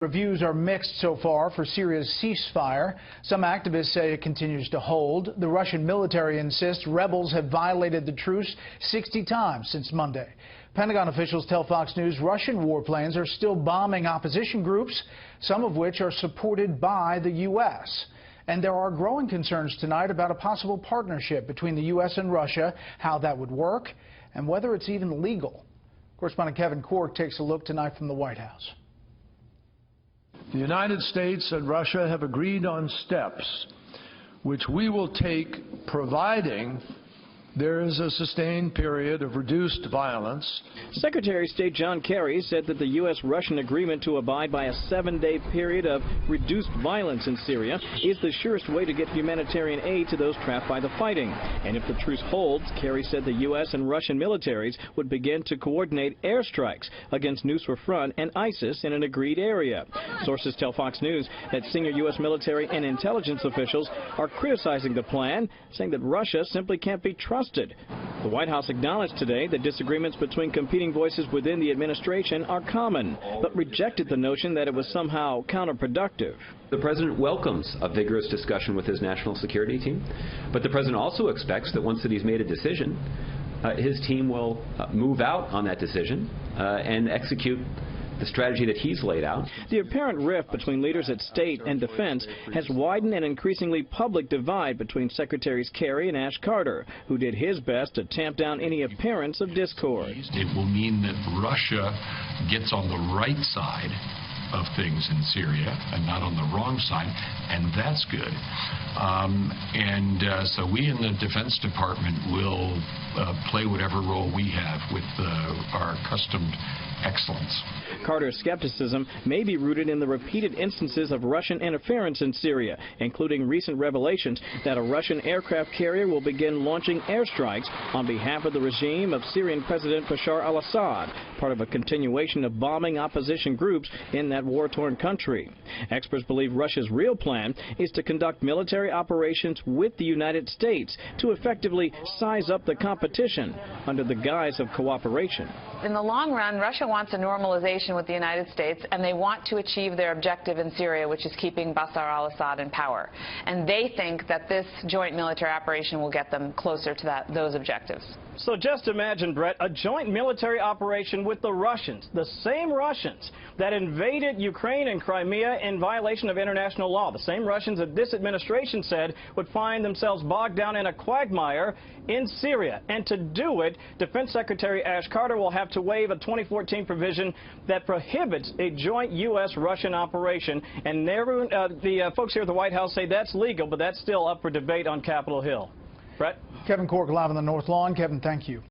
Reviews are mixed so far for Syria's ceasefire. Some activists say it continues to hold. The Russian military insists rebels have violated the truce 60 times since Monday. Pentagon officials tell Fox News Russian warplanes are still bombing opposition groups, some of which are supported by the U.S. And there are growing concerns tonight about a possible partnership between the U.S. and Russia, how that would work, and whether it's even legal. Correspondent Kevin Corke takes a look tonight from the White House. The United States and Russia have agreed on steps which we will take providing there is a sustained period of reduced violence. Secretary of State John Kerry said that the U.S.-Russian agreement to abide by a 7-day period of reduced violence in Syria is the surest way to get humanitarian aid to those trapped by the fighting. And if the truce holds, Kerry said the U.S. and Russian militaries would begin to coordinate airstrikes against Nusra Front and ISIS in an agreed area. Sources tell Fox News that senior U.S. military and intelligence officials are criticizing the plan, saying that Russia simply can't be trusted. The White House acknowledged today that disagreements between competing voices within the administration are common, but rejected the notion that it was somehow counterproductive. The president welcomes a vigorous discussion with his national security team, but the president also expects that once that he's made a decision, his team will move out on that decision and execute the strategy that he's laid out. The apparent rift between leaders at state and defense has widened an increasingly public divide between Secretaries Kerry and Ash Carter, who did his best to tamp down any appearance of discord. It will mean that Russia gets on the right side of things in Syria and not on the wrong side, and that's good. So we in the Defense Department will play whatever role we have with our accustomed excellence. Carter's skepticism may be rooted in the repeated instances of Russian interference in Syria, including recent revelations that a Russian aircraft carrier will begin launching airstrikes on behalf of the regime of Syrian President Bashar al-Assad, part of a continuation of bombing opposition groups in that war-torn country. Experts believe Russia's real plan is to conduct military operations with the United States to effectively size up the competition under the guise of cooperation. In the long run, Russia wants a normalization with the United States, and they want to achieve their objective in Syria, which is keeping Bashar al-Assad in power. And they think that this joint military operation will get them closer to those objectives. So just imagine, Brett, a joint military operation with the Russians, the same Russians that invaded Ukraine and Crimea in violation of international law, the same Russians that this administration said would find themselves bogged down in a quagmire in Syria. And to do it, Defense Secretary Ash Carter will have to waive a 2014 provision that prohibits a joint U.S.-Russian operation. And the folks here at the White House say that's legal, but that's still up for debate on Capitol Hill. Brett? Kevin Corke live on the North Lawn. Kevin, thank you.